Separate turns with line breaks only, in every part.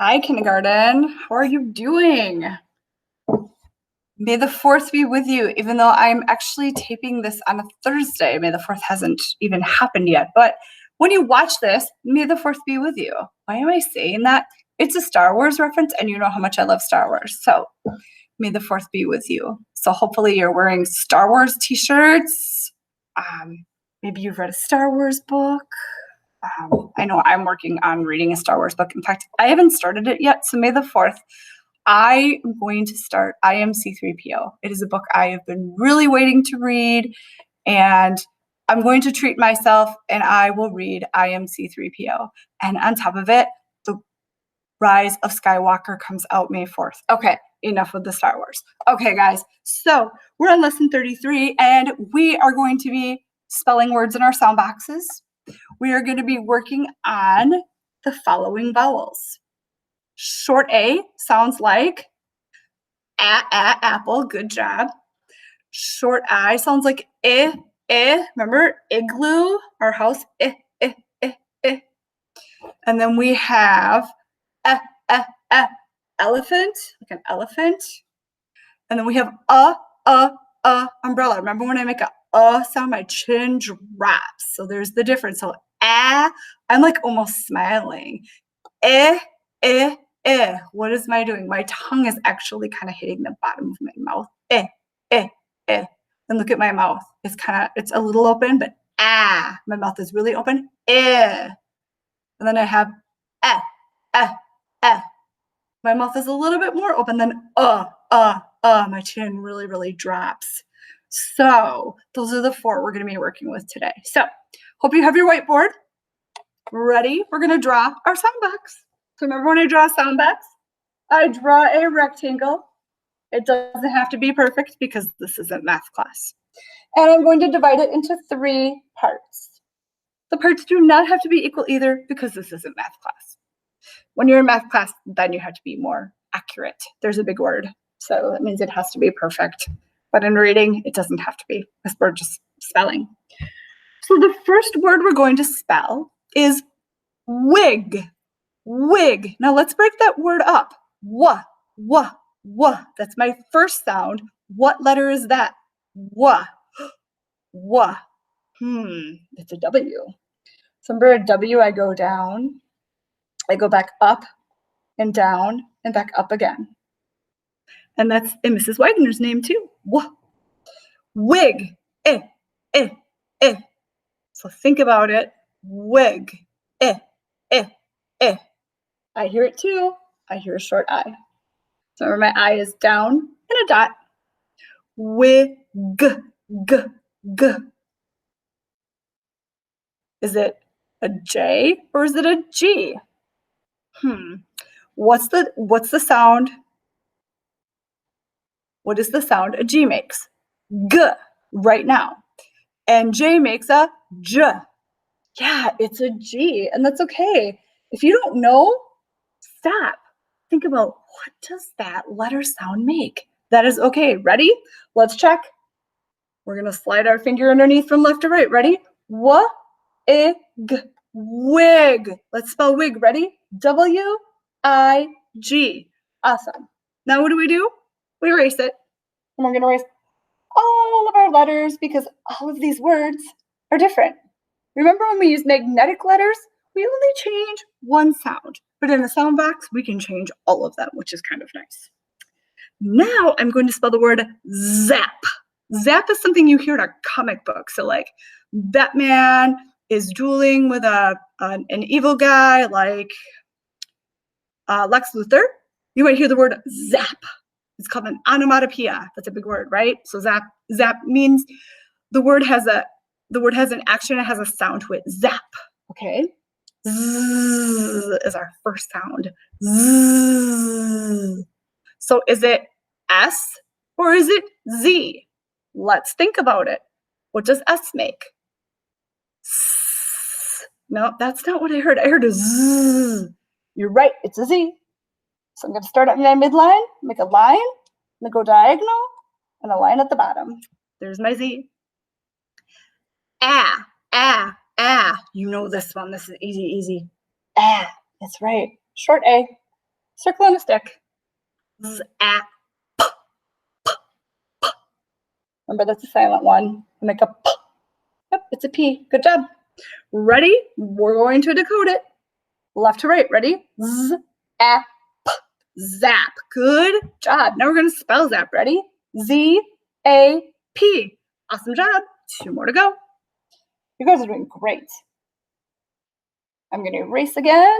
Hi, kindergarten. How are you doing? May the 4th be with you, even though I'm actually taping this on a Thursday. May the 4th hasn't even happened yet. But when you watch this, may the 4th be with you. Why am I saying that? It's a Star Wars reference, and you know how much I love Star Wars. So may the 4th be with you. So hopefully you're wearing Star Wars t-shirts. Maybe you've read a Star Wars book. I know I'm working on reading a Star Wars book. In fact, I haven't started it yet. So May the 4th, I am going to start I Am C3PO. It is a book I have been really waiting to read, and I'm going to treat myself and I will read I Am C3PO. And on top of it, The Rise of Skywalker comes out May 4th. Okay, enough with the Star Wars. Okay, guys, so we're on lesson 33, and we are going to be spelling words in our sound boxes. We are going to be working on the following vowels. Short A sounds like apple. Good job. Short I sounds like Remember igloo, our house, eh. And then we have elephant, like an elephant. And then we have umbrella. Remember when I make a sound, my chin drops. So there's the difference. So I'm like almost smiling. What is my doing? My tongue is actually kind of hitting the bottom of my mouth. And look at my mouth. It's a little open, but my mouth is really open. And then I have my mouth is a little bit more open than my chin really, really drops. So those are the 4 we're going to be working with today. So hope you have your whiteboard ready. We're going to draw our sound box. So remember when I draw a sound box, I draw a rectangle. It doesn't have to be perfect because this isn't math class. And I'm going to divide it into 3 parts. The parts do not have to be equal either because this isn't math class. When you're in math class, then you have to be more accurate. There's a big word, so that means it has to be perfect. But in reading, it doesn't have to be. We're just spelling. So the first word we're going to spell is wig. Wig. Now let's break that word up. Wah. That's my first sound. What letter is that? Wah. It's a W. So remember a W, I go down. I go back up and down and back up again. And that's in Mrs. Wagner's name too. Wah. Wig. So think about it. Wig. I hear it too. I hear a short I. So remember my I is down and a dot. Wig. G. Is it a J or is it a G? What's the sound? What is the sound a G makes? G right now. And J makes a J. Yeah, it's a G, and that's okay. If you don't know, stop. Think about, what does that letter sound make? That is okay. Ready? Let's check. We're going to slide our finger underneath from left to right. Ready? W-I-G. Wig. Let's spell wig. Ready? W-I-G. Awesome. Now what do? We erase it. And we're going to erase all of our letters because all of these words are different. Remember when we use magnetic letters, we only change one sound. But in the sound box, we can change all of them, which is kind of nice. Now I'm going to spell the word zap. Zap is something you hear in a comic book. So like Batman is dueling with an evil guy like Lex Luthor. You might hear the word zap. It's called an onomatopoeia. That's a big word, right? So zap means the word has an action. It has a sound to it. Zap. Okay. Z is our first sound. Z. So is it S or is it Z? Let's think about it. What does S make? S. No, that's not what I heard. I heard a Z. You're right. It's a Z. So I'm going to start at my midline, make a line, and go diagonal, and a line at the bottom. There's my Z. You know this one. This is easy. That's right. Short A. Circle on a stick. Z-a. Remember, that's a silent one. Make a p. Yep, it's a P. Good job. Ready? We're going to decode it. Left to right. Ready? Z-a. Zap. Good job. Now we're going to spell zap. Ready? Z-A-P. Awesome job. 2 more to go. You guys are doing great. I'm going to erase again.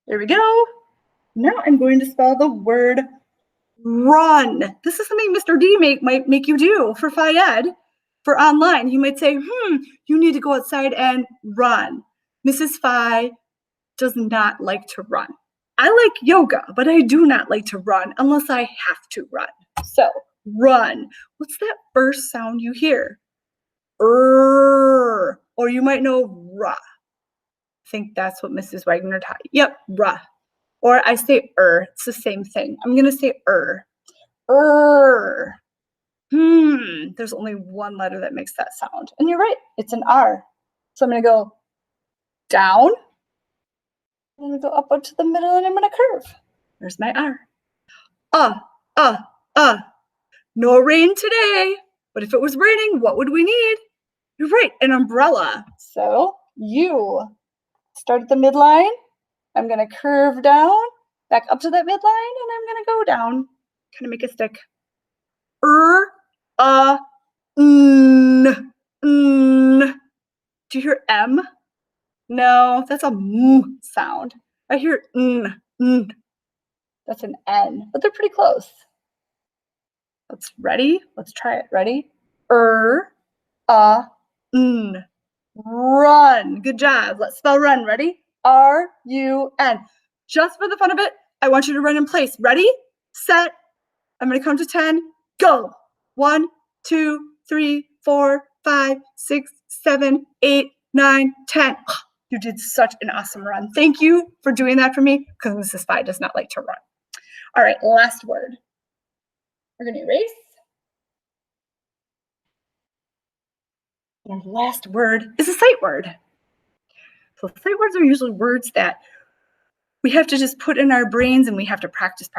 There we go. Now I'm going to spell the word run. This is something Mr. D might make you do for Phi Ed. For online, he might say, you need to go outside and run. Mrs. Phi does not like to run. I like yoga, but I do not like to run unless I have to run. So, run. What's that first sound you hear? Or you might know ra. I think that's what Mrs. Wagner taught. Yep, ra. Or I say it's the same thing. I'm going to say There's only one letter that makes that sound. And you're right, it's an R. So I'm going to go down. I'm going to go up to the middle and I'm going to curve. There's my R. No rain today. But if it was raining, what would we need? You're right, an umbrella. So you start at the midline. I'm going to curve down, back up to that midline, and I'm going to go down. Kind of make a stick. Do you hear M? No, that's a M sound. I hear N. That's an N, but they're pretty close. Ready? Let's try it. Ready? N. Run. Good job. Let's spell run. Ready? R-U-N. Just for the fun of it, I want you to run in place. Ready? Set. I'm going to count to 10. Go. 1, 2, 3, 4, 5, 6, 7, 8, 9, 10. You did such an awesome run. Thank you for doing that for me because Mrs. Phi does not like to run. All right, last word. We're going to erase. And our last word is a sight word. So sight words are usually words that we have to just put in our brains and we have to practice.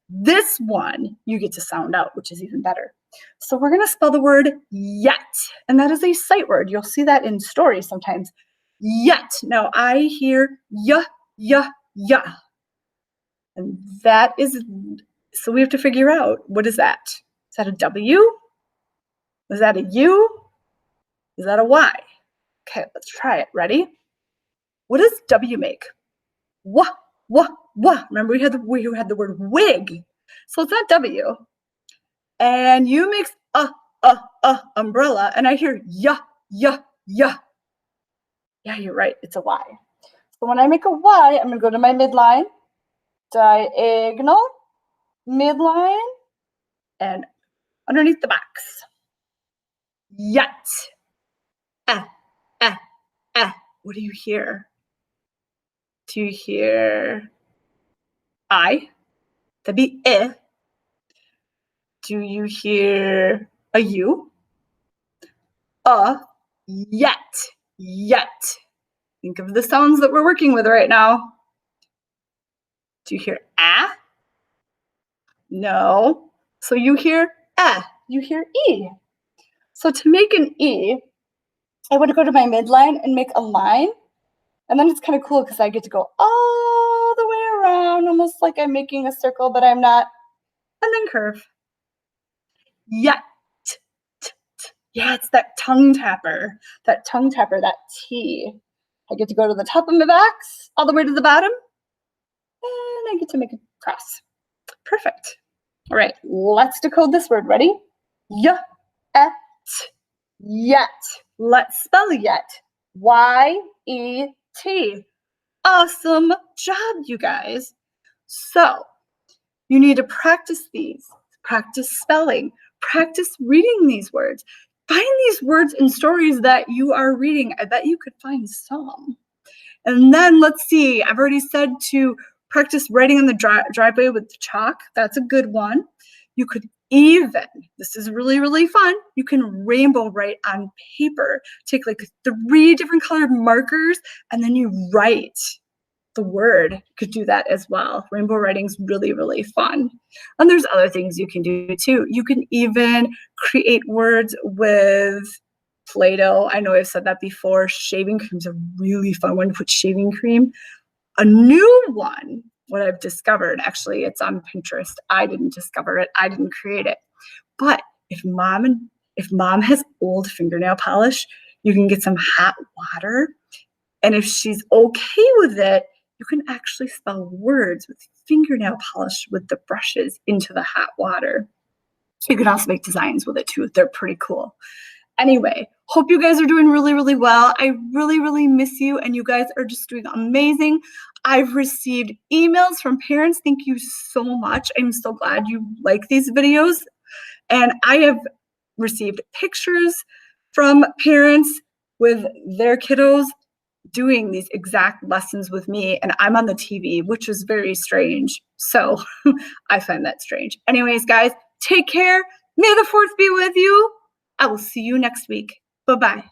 This one you get to sound out, which is even better. So we're going to spell the word yet, and that is a sight word. You'll see that in stories sometimes. Yet. Now I hear ya. And that is, so we have to figure out, what is that? Is that a W? Is that a U? Is that a Y? Okay, let's try it. Ready? What does W make? Wah. Remember we had the word wig. So it's not W. And U makes umbrella. And I hear ya. Yeah, you're right. It's a Y. So when I make a Y, I'm going to go to my midline, diagonal, midline, and underneath the box. Yet. What do you hear? Do you hear I? That'd be I. Do you hear a U? Yet. Think of the sounds that we're working with right now. Do you hear a? No. So you hear a. You hear E. So to make an E, I want to go to my midline and make a line. And then it's kind of cool because I get to go all the way around, almost like I'm making a circle, but I'm not. And then curve. Yet. Yeah, it's that tongue tapper, that T. I get to go to the top of my box, all the way to the bottom, and I get to make a cross. Perfect. All right, let's decode this word. Ready? Yet. Let's spell yet. Y-E-T. Awesome job, you guys. So you need to practice these, practice spelling, practice reading these words. Find these words in stories that you are reading. I bet you could find some. And then let's see, I've already said to practice writing on the driveway with chalk. That's a good one. You could even, this is really, really fun, you can rainbow write on paper. Take like 3 different colored markers and then you write. the word, could do that as well. Rainbow writing's really, really fun. And there's other things you can do too. You can even create words with Play-Doh. I know I've said that before. Shaving cream's a really fun one to put shaving cream. A new one, what I've discovered, actually, it's on Pinterest. I didn't discover it. I didn't create it. But if mom has old fingernail polish, you can get some hot water. And if she's okay with it, you can actually spell words with fingernail polish with the brushes into the hot water. You can also make designs with it too. They're pretty cool. Anyway, hope you guys are doing really, really well. I really, really miss you, and you guys are just doing amazing. I've received emails from parents. Thank you so much. I'm so glad you like these videos. And I have received pictures from parents with their kiddos doing these exact lessons with me, and I'm on the TV, which is very strange. So I find that strange. Anyways, guys, take care. May the 4th be with you. I will see you next week. Bye-bye.